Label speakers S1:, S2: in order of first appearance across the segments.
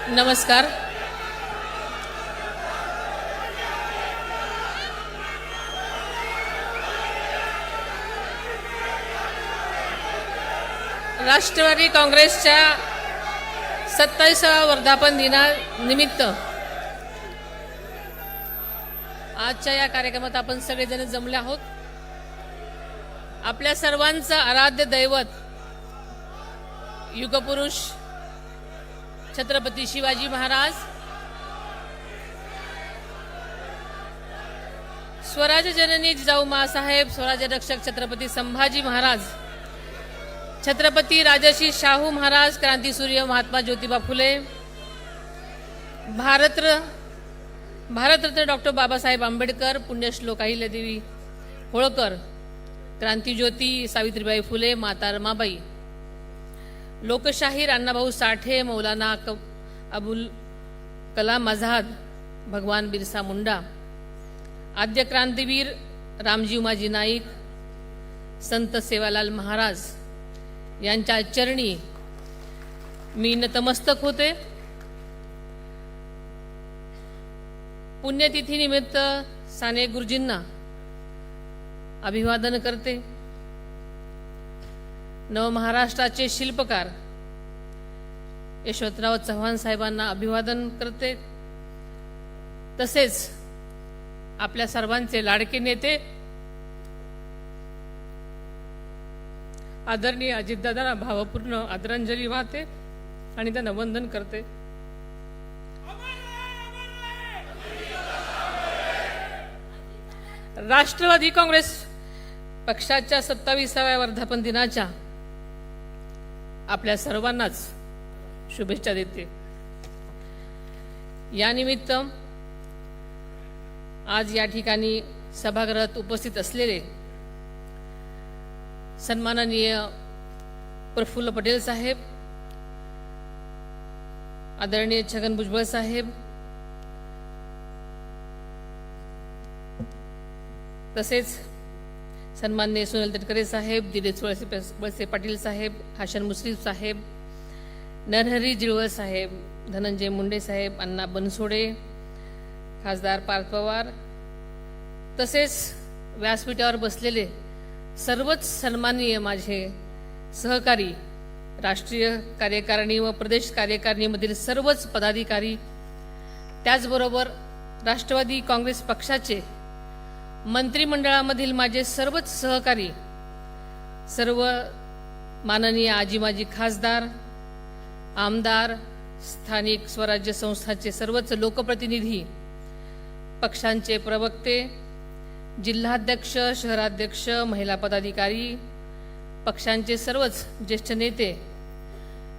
S1: नमस्कार. राष्ट्रवादी काँग्रेसच्या 27व्या वर्धापन दिनानिमित्त आजच्या या कार्यक्रमात आपण सगळेजण जमले आहोत. आपल्या सर्वांचं आराध्य दैवत युगपुरुष छत्रपती शिवाजी महाराज, स्वराज्य जननी जिजाऊ माँसाहेब, स्वराज्य रक्षक छत्रपती संभाजी महाराज, छत्रपती राजर्षी शाहू महाराज, क्रांतीसूर्य महात्मा ज्योतिबा फुले, भारतरत्न डॉक्टर बाबासाहेब आंबेडकर, पुण्यश्लोक अहिल्यादेवी होळकर, क्रांतीज्योती सावित्रीबाई फुले, माता रमाबाई, लोकशाहीर अण्णाभाऊ साठे, मौलाना अबुल कलाम आझाद, भगवान बिरसा मुंडा, आद्य क्रांतीवीर रामजी उमाजी नाईक, संत सेवालाल महाराज यांच्या चरणी मी नतमस्तक होते. पुण्यतिथीनिमित्त साने गुरुजींना अभिवादन करते. नव महाराष्ट्राचे शिल्पकार यशवंतराव चव्हाण साहेबांना अभिवादन करते. तसेच आपल्या सर्वांचे लाडके नेते आदरणीय अजितदादांना भावपूर्ण आदरांजली वाहते आणि त्यांना वंदन करते. राष्ट्रवादी काँग्रेस पक्षाच्या 27व्या वर्धापन दिनाच्या आपल्या सर्वांनाच शुभेच्छा देते. यानिमित्त आज या ठिकाणी सभागृहात उपस्थित असलेले सन्माननीय प्रफुल्ल पटेल साहेब, आदरणीय छगन भुजबळ साहेब, तसेच सन्माननीय सुनील तटकरे साहेब, दिनेश वळसे पाटील साहेब, हाशन मुश्रीफ साहेब, नरहरी जिळवळ साहेब, धनंजय मुंडे साहेब, अण्णा बनसोडे, खासदार पार्थ पवार, तसेच व्यासपीठावर बसलेले सर्वच सन्माननीय माझे सहकारी, राष्ट्रीय कार्यकारिणी व प्रदेश कार्यकारिणीमधील सर्वच पदाधिकारी, त्याचबरोबर राष्ट्रवादी काँग्रेस पक्षाचे मंत्रिमंडळामधील माझे सर्वच सहकारी, सर्व माननीय आजी माजी खासदार, आमदार, स्थानिक स्वराज्य संस्थांचे सर्वच लोकप्रतिनिधी, पक्षांचे प्रवक्ते, जिल्हाध्यक्ष, शहराध्यक्ष, महिला पदाधिकारी, पक्षांचे सर्वच ज्येष्ठ नेते,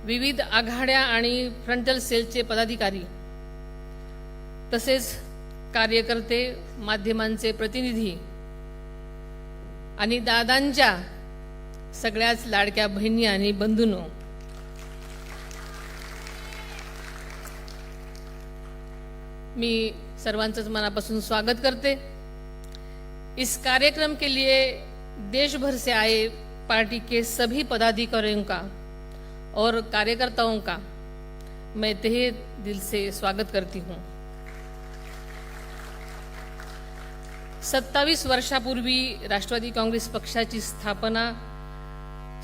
S1: विविध आघाड्या आणि फ्रंटल सेलचे पदाधिकारी, तसेच कार्यकर्ते, माध्यमांचे प्रतिनिधी आणि दादांच्या सगळ्याच लाडक्या बहिणी आणि बंधूंनो, मी सर्वांचंच मनापासून स्वागत करते. इस कार्यक्रम के लिए देश भर से आए पार्टी के सभी पदाधिकारियों का और कार्यकर्ताओं का मैं तहे दिल से स्वागत करती हूँ. 27 वर्षापूर्वी राष्ट्रवादी काँग्रेस पक्षाची स्थापना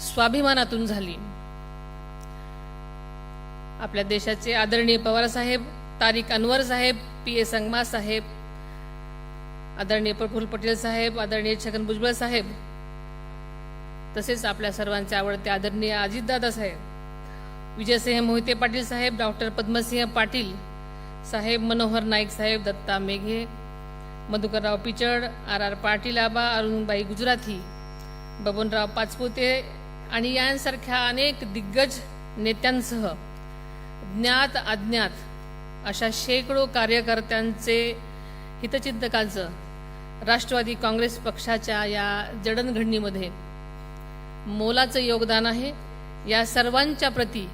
S1: स्वाभिमानातून झाली. आपल्या देशाचे आदरणीय पवार साहेब, तारिक अनवर साहेब, पी.ए. संगमा साहेब, आदरणीय प्रफुल्ल पटेल साहेब, आदरणीय छगन भुजबळ साहेब, तसेच आपल्या सर्वांचे आवडते आदरणीय अजितदादा साहेब, विजयसिंह मोहिते पाटील साहेब, डॉक्टर पद्मसिंह पाटील साहेब, मनोहर नाईक साहेब, दत्ता मेघे, मधुकरराव पिचड, आर पाटील आबा, अरुणबाई गुजराथी, बबनराव पाचपुते आणि यांसारख्या अनेक दिग्गज नेत्यांसह ज्ञात अज्ञात अशा शेकडो कार्यकर्त्यांचे, हितचिंतकांचं राष्ट्रवादी काँग्रेस पक्षाच्या या जडणघडणीमध्ये मोलाचं योगदान आहे. या सर्वांच्या प्रती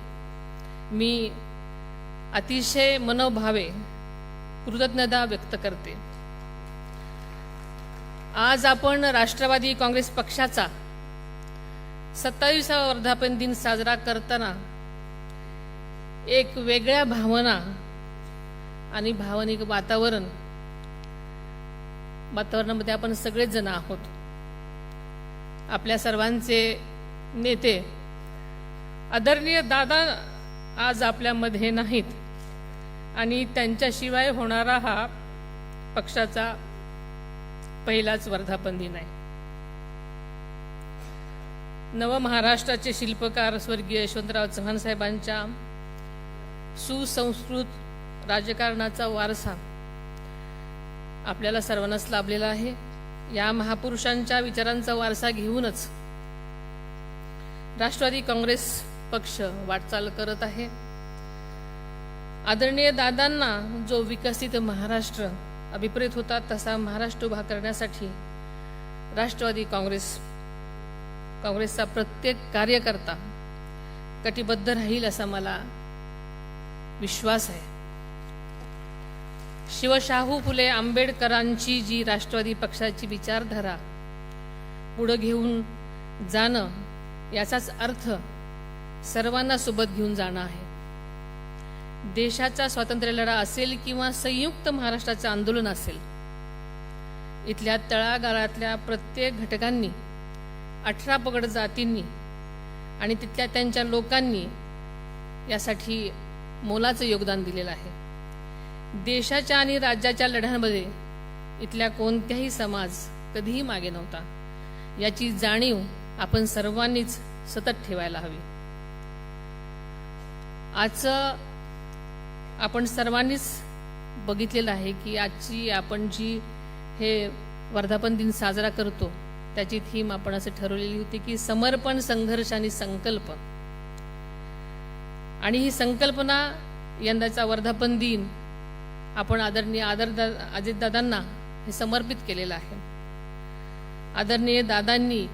S1: मी अतिशय मनोभावे कृतज्ञता व्यक्त करते. आज आपण राष्ट्रवादी काँग्रेस पक्षाचा 27वा वर्धापन दिन साजरा करताना एक वेगळ्या भावना आणि भावनिक वातावरणामध्ये आपण सगळेच जण आहोत. आपल्या सर्वांचे नेते आदरणीय दादा आज आपल्यामध्ये नाहीत आणि त्यांच्याशिवाय होणारा हा पक्षाचा पहिलाच वर्धापन दिन आहे. नव महाराष्ट्राचे शिल्पकार स्वर्गीय यशवंतराव चव्हाण साहेबांच्या सुसंस्कृत राजकारणाचा वारसा आपल्याला सर्वांनाच लाभलेला आहे. या महापुरुषांच्या विचारांचा वारसा घेऊनच राष्ट्रवादी काँग्रेस पक्ष वाटचाल करत आहे. आदरणीय दादांना जो विकसित महाराष्ट्र अभिप्रेत होता तसा महाराष्ट्र उभा करण्यासाठी राष्ट्रवादी काँग्रेसचा प्रत्येक कार्यकर्ता कटिबद्ध राहील असा मला विश्वास आहे. शिवशाहू फुले आंबेडकरांची जी राष्ट्रवादी पक्षाची विचारधारा पुढे घेऊन जाणं याचाच अर्थ सर्वांना सोबत घेऊन जाणं आहे. देशाचा स्वातंत्र्य लढा असेल किंवा संयुक्त महाराष्ट्राचं आंदोलन असेल, इथल्या तळागाळातल्या प्रत्येक घटकांनी 18 पगड जातींनी आणि तिथल्या त्यांच्या लोकांनी यासाठी मोलाचं योगदान दिलेलं आहे. देशाच्या आणि राज्याच्या लढ्यांमध्ये इथल्या कोणत्याही समाज कधीही मागे नव्हता. याची जाणीव आपण सर्वांनीच सतत ठेवायला हवी. आजचं आपण सर्वांनीच बघितलेलं आहे की आजची आपण जी हे वर्धापन दिन साजरा करतो त्याची थीम आपण असं ठरवलेली होती की समर्पण, संघर्ष आणि संकल्प. आणि ही संकल्पना यंदाचा वर्धापन दिन आपण आदरणीय अजितदादांना हे समर्पित केलेलं आहे. आदरणीय दादांनी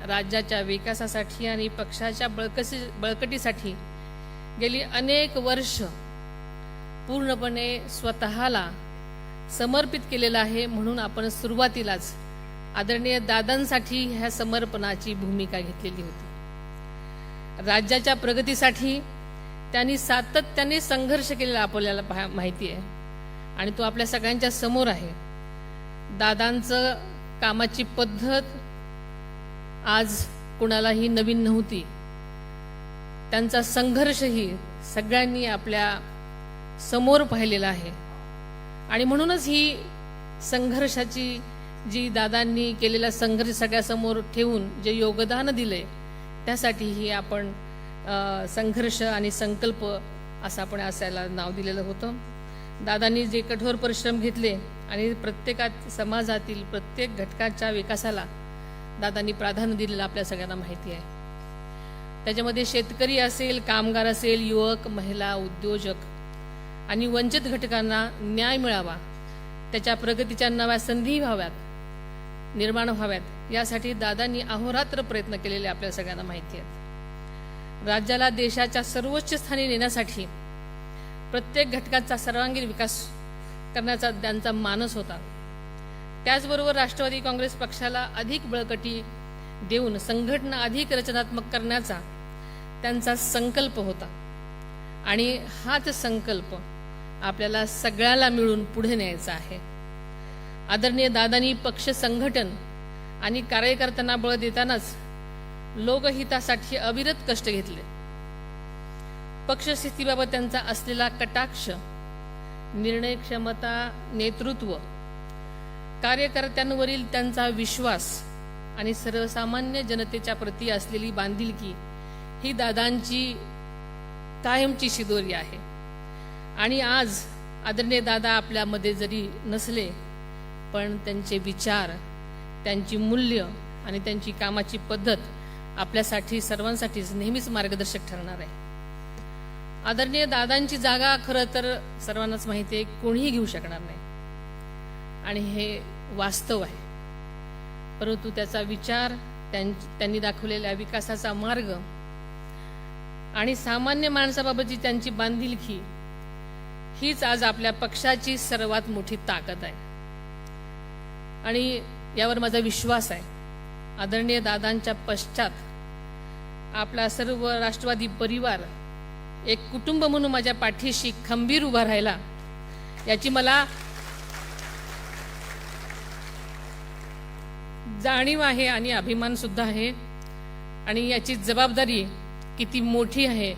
S1: राज्याच्या विकासासाठी आणि पक्षाच्या बळकटीसाठी गेली अनेक वर्ष पूर्णपणे स्वतःला समर्पित केलेलं आहे. म्हणून आपण सुरुवातीलाच आदरणीय दादांसाठी ह्या समर्पणाची भूमिका घेतलेली होती. राज्याच्या प्रगतीसाठी त्यांनी सातत्याने संघर्ष केलेला आपल्याला माहिती आहे आणि तो आपल्या सगळ्यांच्या समोर आहे. दादांचं कामाची पद्धत आज कुणालाही नवीन नव्हती. त्यांचा संघर्षही सगळ्यांनी आपल्या समोर पाहिलेला आहे आणि म्हणूनच ही संघर्षाची जी दादांनी केलेला संघर्ष सगळ्यासमोर ठेवून जे योगदान दिले त्यासाठीही आपण संघर्ष आणि संकल्प असं आपण असायला नाव दिलेलं होतं. दादांनी जे कठोर परिश्रम घेतले आणि प्रत्येकात समाजातील प्रत्येक घटकाच्या विकासाला दादांनी प्राधान्य दिलेलं आपल्या सगळ्यांना माहिती आहे. त्याच्यामध्ये शेतकरी असेल, कामगार असेल, युवक, महिला, उद्योजक आणि वंचित घटकांना न्याय मिळावा, त्याच्या प्रगतीच्या नव्या संधी निर्माण व्हाव्यात यासाठी दादांनी अहोरात्र प्रयत्न केलेले आपल्या सगळ्यांना माहिती आहेत. राज्याला देशाच्या सर्वोच्च स्थानी नेण्यासाठी प्रत्येक घटकाचा सर्वांगीण विकास करण्याचा त्यांचा मानस होता. त्याचबरोबर राष्ट्रवादी काँग्रेस पक्षाला अधिक बळकटी देऊन संघटना अधिक रचनात्मक करण्याचा त्यांचा संकल्प होता आणि हाच संकल्प आपल्याला सगळ्याला मिळून पुढे न्यायचा आहे. आदरणीय दादांनी पक्ष संघटन आणि कार्यकर्त्यांना बळ देतानाच लोकहितासाठी अविरत कष्ट घेतले. पक्षस्थितीबाबत त्यांचा असलेला कटाक्ष, निर्णय क्षमता, नेतृत्व, कार्यकर्त्यांवरील त्यांचा विश्वास आणि सर्वसामान्य जनतेच्या प्रती असलेली बांधिलकी ही दादांची कायमची शिदोरी आहे. आणि आज आदरणीय दादा आपल्यामध्ये जरी नसले पण त्यांचे विचार, त्यांची मूल्य आणि त्यांची कामाची पद्धत आपल्यासाठी सर्वांसाठीच नेहमीच मार्गदर्शक ठरणार आहे. आदरणीय दादांची जागा खरं तर सर्वांनाच माहिती आहे कोणीही घेऊ शकणार नाही आणि हे वास्तव आहे. परंतु त्याचा विचार, त्यांनी दाखवलेल्या विकासाचा मार्ग आणि सामान्य माणसाबाबतची त्यांची बांधिलकी हीच आज आपल्या पक्षाची सर्वात मोठी ताकद आहे आणि यावर माझा विश्वास आहे. आदरणीय दादांच्या पश्चात आपला सर्व राष्ट्रवादी परिवार एक कुटुंब म्हणून माझ्या पाठीशी खंबीर उभा राहिला, याची मला जाणीव आहे आणि अभिमान सुद्धा आहे. आणि याची जबाबदारी किती मोठी आहे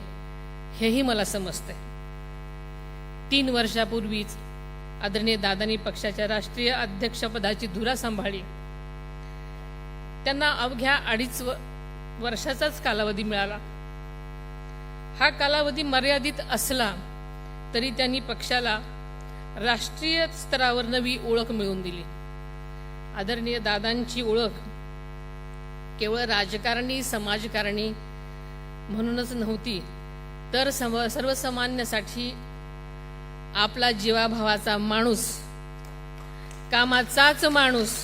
S1: हेही मला समजते. 3 वर्षापूर्वीच आदरणीय दादांनी पक्षाच्या राष्ट्रीय अध्यक्षपदाची धुरा सांभाळली. त्यांना अवघ्या 2.5 वर्षाचाच कालावधी मिळाला. हा कालावधी मर्यादित असला तरी त्यांनी पक्षाला राष्ट्रीय स्तरावर नवी ओळख मिळवून दिली. आदरणीय दादांची ओळख केवळ राजकारणी समाजकारणी म्हणूनच नव्हती, तर सर्वसामान्यासाठी आपला जीवाभावाचा माणूस, कामाचाच माणूस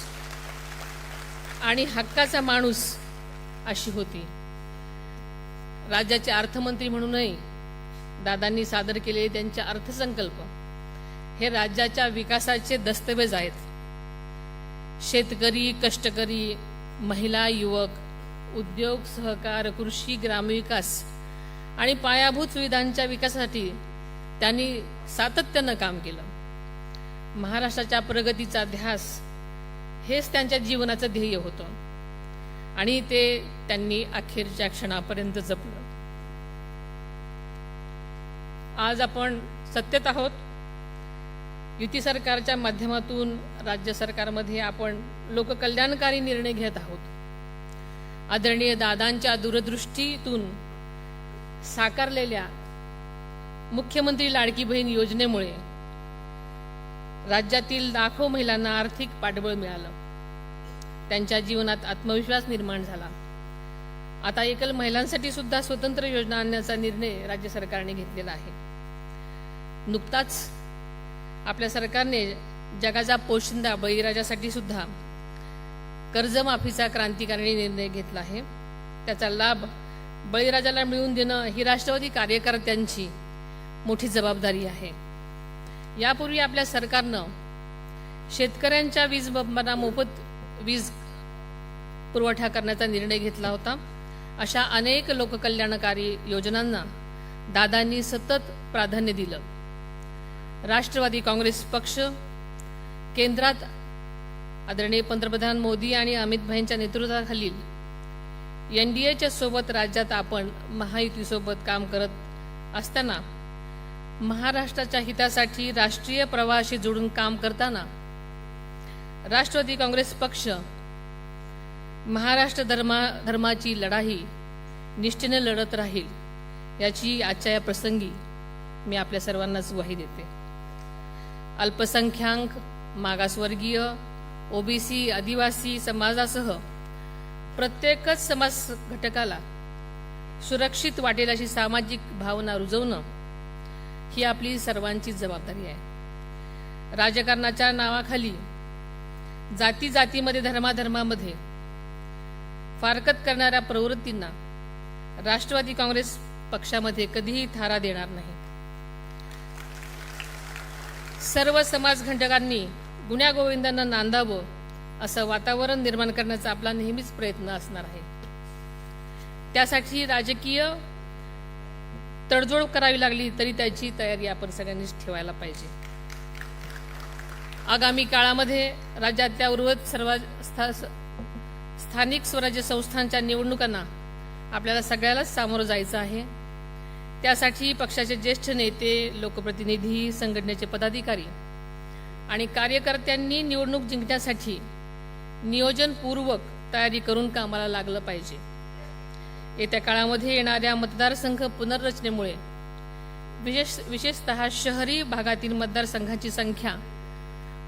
S1: आणि हक्काचा माणूस अशी होती. राज्याचे अर्थमंत्री म्हणूनही दादांनी सादर केलेले त्यांचे अर्थसंकल्प हे राज्याच्या विकासाचे दस्तऐवज आहेत. शेतकरी, कष्टकरी, महिला, युवक, उद्योग, सहकार, कृषी, ग्रामविकास आणि पायाभूत सुविधांच्या विकासासाठी त्यांनी सातत्यानं काम केलं. महाराष्ट्राच्या प्रगतीचा ध्यास हेच त्यांच्या जीवनाचं ध्येय होतं आणि ते त्यांनी अखेरच्या क्षणापर्यंत जपलं. आज आपण सत्तेत आहोत. युती सरकारच्या माध्यमातून राज्य सरकारमध्ये आपण लोककल्याणकारी निर्णय घेत आहोत. आदरणीय दादांच्या दूरदृष्टीतून साकारलेल्या मुख्यमंत्री लाडकी बहीण योजनेमुळे राज्यातील लाखो महिलांना आर्थिक पाठबळ मिळालं. त्यांच्या जीवनात आत्मविश्वास निर्माण झाला. आता एकल महिलांसाठी सुद्धा स्वतंत्र योजना आणण्याचा निर्णय राज्य सरकारने घेतलेला आहे. नुकताच आपल्या सरकारने जगाचा पोशिंदा बळीराजासाठी सुद्धा कर्जमाफीचा क्रांतिकारी निर्णय घेतला आहे. त्याचा लाभ बळीराजाला मिळवून देणं ही राष्ट्रवादी कार्यकर्त्यांची मोठी जबाबदारी आहे. यापूर्वी आपल्या सरकारनं शेतकऱ्यांच्या वीज बंबांना मोफत वीज पुरवठा करण्याचा निर्णय घेतला होता. अशा अनेक लोककल्याणकारी योजनांना दादांनी सतत प्राधान्य दिलं. राष्ट्रवादी काँग्रेस पक्ष केंद्रात आदरणीय पंतप्रधान मोदी आणि अमित भाईंच्या नेतृत्वाखालील एनडीएच्या सोबत राज्यात आपण महायुतीसोबत काम करत असताना महाराष्ट्राच्या हितासाठी राष्ट्रीय प्रवाहाशी जोडून काम करताना राष्ट्रवादी काँग्रेस पक्ष महाराष्ट्र धर्माची लढाई निष्ठेने लढत राहील याची आजच्या या प्रसंगी मी आपल्या सर्वांनाच ग्वाही देते. अल्पसंख्याक, मागासवर्गीय, ओबीसी, आदिवासी समाजासह प्रत्येकच समाज घटकाला सुरक्षित वाटेल अशी सामाजिक भावना रुजवणं ही आपली सर्वांची जबाबदारी आहे. राजकारणाच्या नावाखाली जाती जातीमध्ये, धर्माधर्मामध्ये फारकत करणाऱ्या प्रवृत्तींना राष्ट्रवादी काँग्रेस पक्षामध्ये कधीही थारा देणार नाही. सर्व समाज घटकांनी गुण्यागोविंदांना नांदावं असं वातावरण निर्माण करण्याचा आपला नेहमीच प्रयत्न असणार आहे. त्यासाठी राजकीय तडजोड करावी लागली तरी त्याची तयारी आपण सगळ्यांनीच ठेवायला पाहिजे. आगामी काळामध्ये राज्यातल्या उर्वरित सर्व स्थानिक स्वराज्य संस्थांच्या निवडणुकांना आपल्याला सगळ्यालाच सामोरं जायचं आहे. त्यासाठी पक्षाचे ज्येष्ठ नेते, लोकप्रतिनिधी, संघटनेचे पदाधिकारी आणि कार्यकर्त्यांनी निवडणूक जिंकण्यासाठी नियोजनपूर्वक तयारी करून कामाला लागलं पाहिजे. येत्या काळामध्ये येणाऱ्या मतदारसंघ पुनर्रचनेमुळे विशेषतः शहरी भागातील मतदारसंघाची संख्या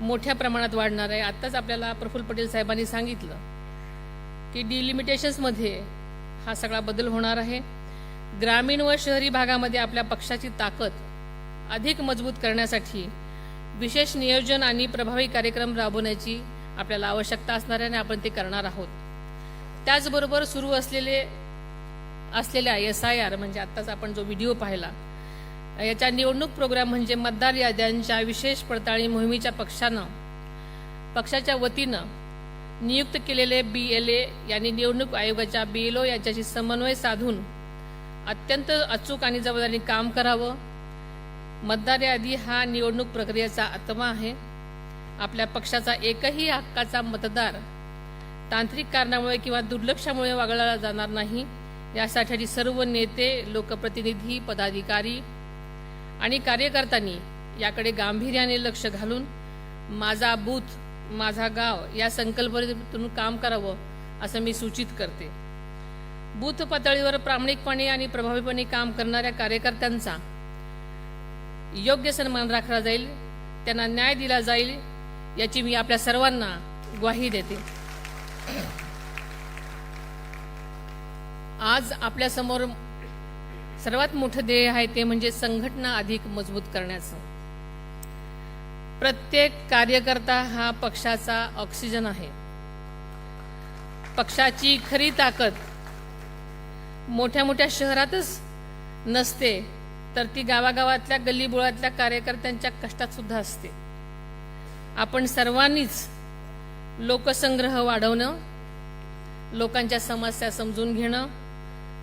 S1: मोठ्या प्रमाणात वाढणार आहे. आत्ताच आपल्याला प्रफुल्ल पटेल साहेबांनी सांगितलं की डिलिमिटेशन्समध्ये हा सगळा बदल होणार आहे. ग्रामीण व शहरी भागामध्ये आपल्या पक्षाची ताकद अधिक मजबूत करण्यासाठी विशेष नियोजन आणि प्रभावी कार्यक्रम राबवण्याची आपल्याला आवश्यकता असणार आहे आणि आपण ते करणार आहोत. त्याचबरोबर सुरू असलेल्या SIR म्हणजे आत्ताच आपण जो व्हिडिओ पाहिला याच्या निवडणूक प्रोग्राम म्हणजे मतदार याद्यांच्या विशेष पडताळणी मोहिमेच्या पक्षाच्या वतीनं नियुक्त केलेले BLA यांनी निवडणूक आयोगाच्या BLO यांच्याशी समन्वय साधून अत्यंत अचूक आणि जबाबदारीने काम करावं. मतदार यादी हा निवडणूक प्रक्रियेचा आत्मा आहे. आपल्या पक्षाचा एकही हक्काचा मतदार तांत्रिक कारणामुळे किंवा दुर्लक्षामुळे वगळला जाणार नाही. यासाठी सर्व नेते, लोकप्रतिनिधी, पदाधिकारी आणि कार्यकर्त्यांनी याकडे गांभीर्याने लक्ष घालून माझा बूथ माझा गाव या संकल्पनेतून काम करावं असं मी सूचित करते. बूथ पातळीवर प्रामाणिकपणे आणि प्रभावीपणे काम करणाऱ्या कार्यकर्त्यांचा योग्य सन्मान राखला जाईल, त्यांना न्याय दिला जाईल याची मी आपल्या सर्वांना ग्वाही देते. आज आपल्या समोर सर्वात मोठं ध्येय आहे ते म्हणजे संघटना अधिक मजबूत करण्याचं. प्रत्येक कार्यकर्ता हा पक्षाचा ऑक्सिजन आहे. पक्षाची खरी ताकद मोठ्या मोठ्या शहरातच नसते, तर ती गावागावातल्या गल्लीबोळातल्या कार्यकर्त्यांच्या कष्टात सुद्धा असते. आपण सर्वांनीच लोकसंग्रह वाढवणं, लोकांच्या समस्या समजून घेणं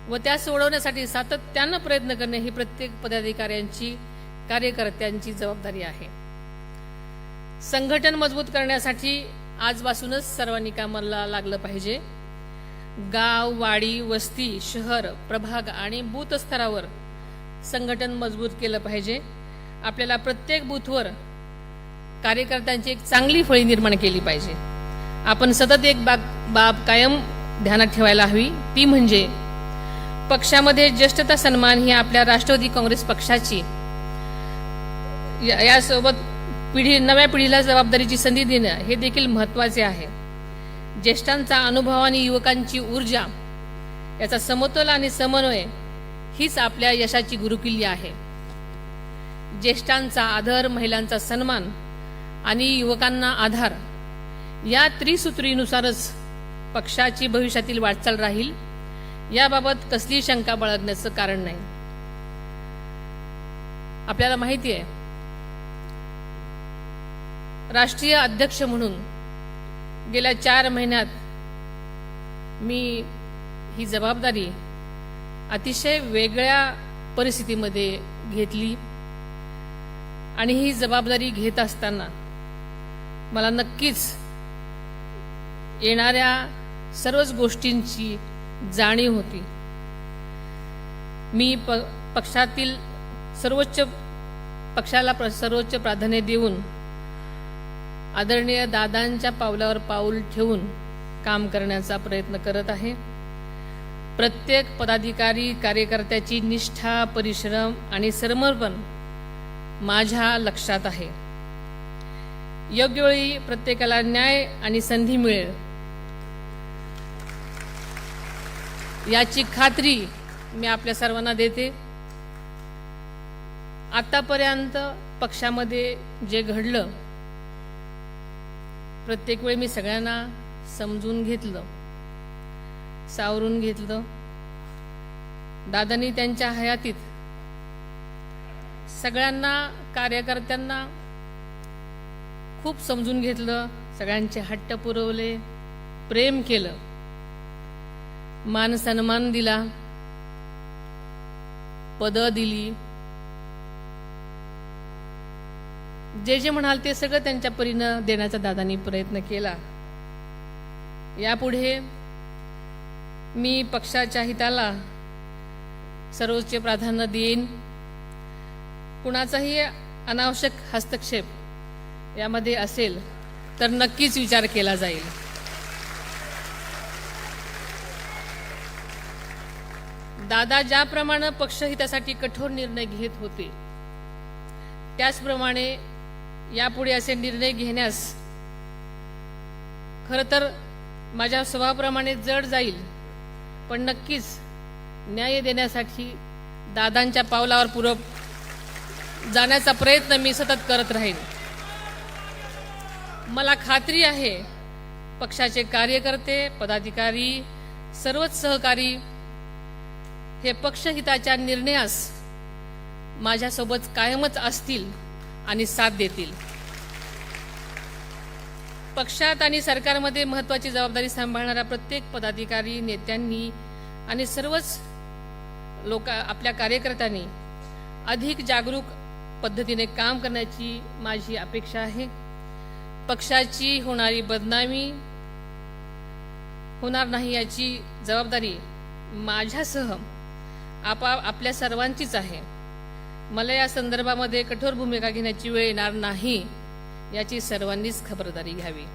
S1: व त्या सोडवण्यासाठी सातत्यानं प्रयत्न करणे ही प्रत्येक पदाधिकाऱ्यांची, कार्यकर्त्यांची जबाबदारी आहे. संघटन मजबूत करण्यासाठी आजपासूनच सर्वांनी कामाला लागलं पाहिजे. गाव, वाडी, वस्ती, शहर, प्रभाग आणि बूथ स्तरावर संघटन मजबूत केलं पाहिजे. आपल्याला प्रत्येक बूथवर कार्यकर्त्यांची एक चांगली फळी निर्माण केली पाहिजे. आपण सतत एक बाब कायम ध्यानात ठेवायला हवी, ती म्हणजे पक्षामध्ये ज्येष्ठता सन्मान ही आपल्या राष्ट्रवादी काँग्रेस पक्षाची यासोबत नव्या पिढीला जबाबदारीची संधी देणं हे देखील महत्त्वाचे आहे. ज्येष्ठांचा अनुभव आणि युवकांची ऊर्जा याचा समतोल आणि समन्वय हीच आपल्या यशाची गुरुकिल्ली आहे. ज्येष्ठांचा आदर, महिलांचा सन्मान आणि युवकांना आधार या त्रिसूत्रीनुसारच पक्षाची भविष्यातील वाटचाल राहील, याबाबत कसली शंका बाळगण्याचं कारण नाही. आपल्याला माहिती आहे, राष्ट्रीय अध्यक्ष म्हणून गेल्या 4 महिन्यात मी ही जबाबदारी अतिशय वेगळ्या परिस्थितीमध्ये घेतली आणि ही जबाबदारी घेत असताना मला नक्कीच येणाऱ्या सर्वच गोष्टींची जाणीव होती. मी पक्षातील पक्षाला सर्वोच्च प्राधान्य देऊन आदरणीय दादांच्या पावलावर पाऊल ठेवून काम करण्याचा प्रयत्न करत आहे. प्रत्येक पदाधिकारी, कार्यकर्त्याची निष्ठा, परिश्रम आणि समर्पण माझ्या लक्षात आहे. योग्य वेळी प्रत्येकाला न्याय आणि संधी मिळेल याची खात्री मी आपल्या सर्वांना देते. आतापर्यंत पक्षामध्ये जे घडलं प्रत्येक वेळी मी सगळ्यांना समजून घेतलं, सावरून घेतलं. दादांनी त्यांच्या हयातीत सगळ्यांना, कार्यकर्त्यांना खूप समजून घेतलं, सगळ्यांचे हट्ट पुरवले, प्रेम केलं, मान सन्मान दिला, पदं दिली. जे जे म्हणाल ते सगळं त्यांच्या परीनं देण्याचा दादांनी प्रयत्न केला. यापुढे मी पक्षाच्या हिताला सर्वोच्च प्राधान्य देईन. कुणाचाही अनावश्यक हस्तक्षेप यामध्ये असेल तर नक्कीच विचार केला जाईल. दादा ज्याप्रमाणे पक्षहितासाठी कठोर निर्णय घेत होते त्याचप्रमाणे यापुढे असे निर्णय घेण्यास खरं तर माझ्या स्वभावाप्रमाणे जड जाईल, पण नक्कीच न्याय देण्यासाठी दादांच्या पावलावर पुढे जाण्याचा प्रयत्न मी सतत करत राहीन. मला खात्री आहे पक्षाचे कार्यकर्ते, पदाधिकारी, सर्वच सहकारी हे पक्षहिताच्या निर्णयास माझ्यासोबत कायमच असतील आणि साथ देतील. पक्षात आणि सरकारमध्ये महत्त्वाची जबाबदारी सांभाळणाऱ्या प्रत्येक पदाधिकारी, नेत्यांनी आणि सर्वच आपल्या कार्यकर्त्यांनी अधिक जागरूक पद्धतीने काम करण्याची माझी अपेक्षा आहे. पक्षाची होणारी बदनामी होणार नाही याची जबाबदारी माझ्यासह आपल्या सर्वांचीच आहे. मला या संदर्भामध्ये कठोर भूमिका घेण्याची वेळ येणार नाही याची सर्वांनीच खबरदारी घ्यावी.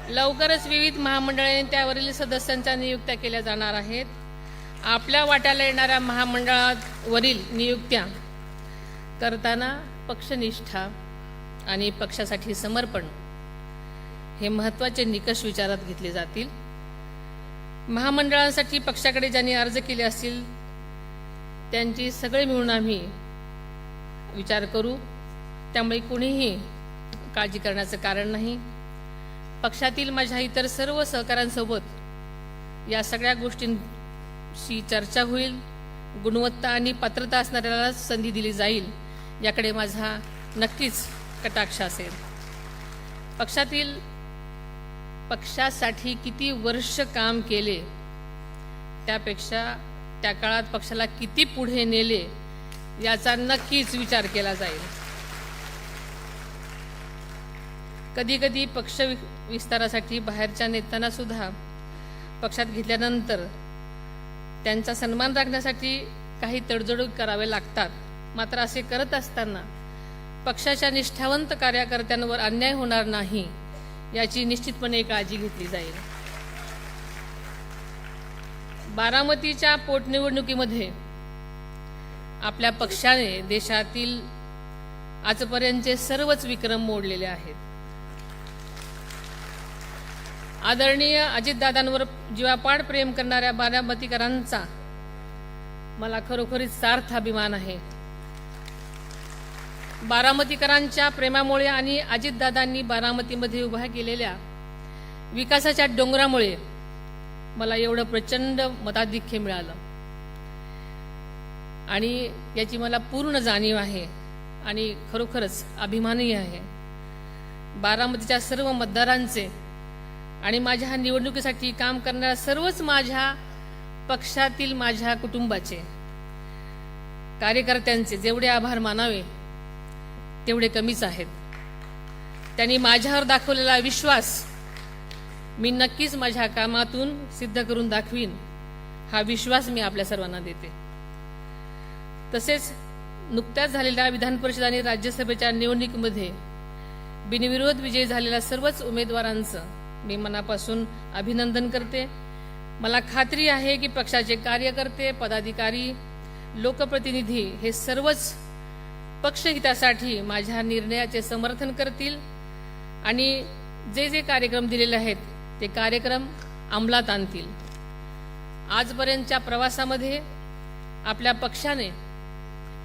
S1: लवकरच विविध महामंडळे त्यावरील सदस्यांच्या नियुक्त्या केल्या जाणार आहेत. आपल्या वाट्याला येणाऱ्या महामंडळावरील नियुक्त्या करताना पक्षनिष्ठा आणि पक्षासाठी समर्पण हे महत्त्वाचे निकष विचारात घेतले जातील. महामंडळांसाठी पक्षाकडे ज्यांनी अर्ज केले असतील त्यांची सगळे मिळून आम्ही विचार करू. त्यामुळे कोणीही काळजी करण्याचं कारण नाही. पक्षातील माझ्या इतर सर्व सहकाऱ्यांसोबत या सगळ्या गोष्टींची चर्चा होईल. गुणवत्ता आणि पात्रता असणाऱ्याला संधी दिली जाईल याकडे माझा नक्कीच कटाक्ष असेल. पक्षासाठी किती वर्ष काम केले त्यापेक्षा त्या काळात पक्षाला किती पुढे नेले याचा नक्कीच विचार केला जाईल. कधी कधी पक्ष विस्तारासाठी बाहेरच्या नेत्यांना सुद्धा पक्षात घेतल्यानंतर त्यांचा सन्मान राखण्यासाठी काही तडजोड करावे लागतात. मात्र असे करत असताना पक्षाच्या निष्ठावंत कार्यकर्त्यांवर अन्याय होणार नाही याची निश्चितपणे काळजी घेतली जाईल. बारामतीच्या पोटनिवडणुकीमध्ये आपल्या पक्षाने देशातील आजपर्यंतचे सर्वच विक्रम मोडलेले आहेत. आदरणीय अजितदादांवर जीवापाड प्रेम करणाऱ्या बारामतीकरांचा मला खरोखरीच सार्थ अभिमान आहे. बारामतीकरांच्या प्रेमामुळे आणि अजितदादांनी बारामतीमध्ये उभा केलेल्या विकासाच्या डोंगरामुळे मला एवढं प्रचंड मताधिक्य मिळालं आणि याची मला पूर्ण जाणीव आहे आणि खरोखरच अभिमानही आहे. बारामतीच्या सर्व मतदारांचे आणि माझ्या निवडणुकीसाठी काम करणाऱ्या सर्वच माझ्या पक्षातील माझ्या कुटुंबाचे कार्यकर्त्यांचे जेवढे आभार मानावे तेवढे कमीच आहेत. त्यांनी माझ्यावर दाखवलेला विश्वास मी नक्कीच माझ्या कामातून सिद्ध करून दाखवीन हा विश्वास मी आपल्या सर्वांना देते. तसेच नुकत्याच झालेल्या विधान परिषद आणि राज्यसभेच्या निवडणुकीमध्ये बिनविरोध विजयी झालेल्या सर्वच उमेदवारांचं मी मनापासून अभिनंदन करते. मला खात्री आहे की पक्षाचे कार्यकर्ते, पदाधिकारी, लोकप्रतिनिधी हे सर्वच पक्षहितासाठी माझ्या निर्णयाचे समर्थन करतील आणि जे जे कार्यक्रम दिलेले आहेत ते कार्यक्रम अंमलात आणतील. आजपर्यंतच्या प्रवासामध्ये आपल्या पक्षाने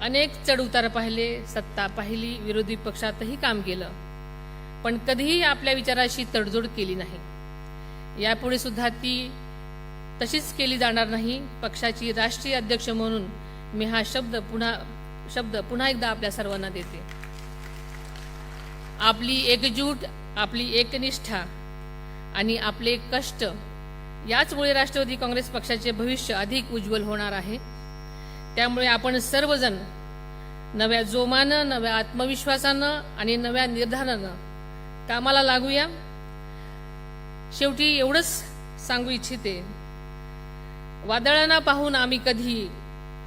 S1: अनेक चढउतार पाहिले, सत्ता पाहिली, विरोधी पक्षातही काम केलं, पण कधीही आपल्या विचाराशी तडजोड केली नाही. यापुढे सुद्धा ती तशीच केली जाणार नाही. पक्षाची राष्ट्रीय अध्यक्ष म्हणून मी हा शब्द पुन्हा एकदा आपल्या सर्वांना देते. आपली एकजूट, आपली एकनिष्ठा आणि आपले कष्ट याचमुळे राष्ट्रवादी काँग्रेस पक्षाचे भविष्य अधिक उज्ज्वल होणार आहे. त्यामुळे आपण सर्वजण नव्या जोमानं, नव्या आत्मविश्वासानं आणि नव्या निर्धारानं कामाला लागूया. शेवटी एवढंच सांगू इच्छिते, वादळांना पाहून आम्ही कधी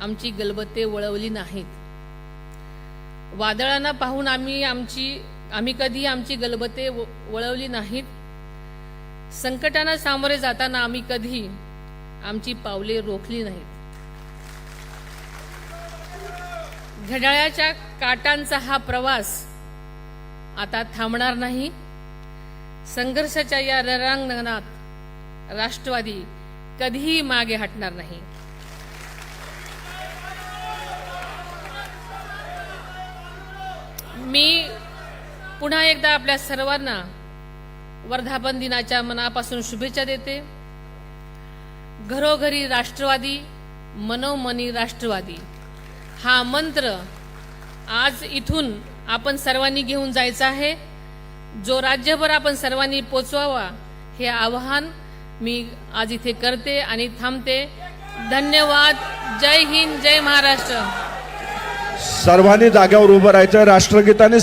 S1: आमची गलबते वळवली नाहीत. वादळांना पाहून आम्ही कधी आमची गलबते वळवली नाहीत. संकटांना सामोरे जाताना आम्ही कधी आमची पावले रोखली नाहीत. घड्याळाच्या काटांचा हा प्रवास आता थांबणार नाही. संघर्षाच्या या रणांगणात राष्ट्रवादी कधीही मागे हटणार नाही. मी पुन्हा एकदा आपल्या सर्वांना वर्धापन दिनाच्या मनापासून शुभेच्छा देते. घरोघरी राष्ट्रवादी, मनोमनी राष्ट्रवादी हा मंत्र आज इथून आपण सर्वांनी घेऊन जायचा आहे, जो राज्यभर आपण सर्वांनी पोचवावा हे आवाहन मी आज इथे करते आणि थांबते. धन्यवाद. जय हिंद, जय महाराष्ट्र.
S2: सर्वांनी जाग्यावर उभं राहायचं. राष्ट्रगीताने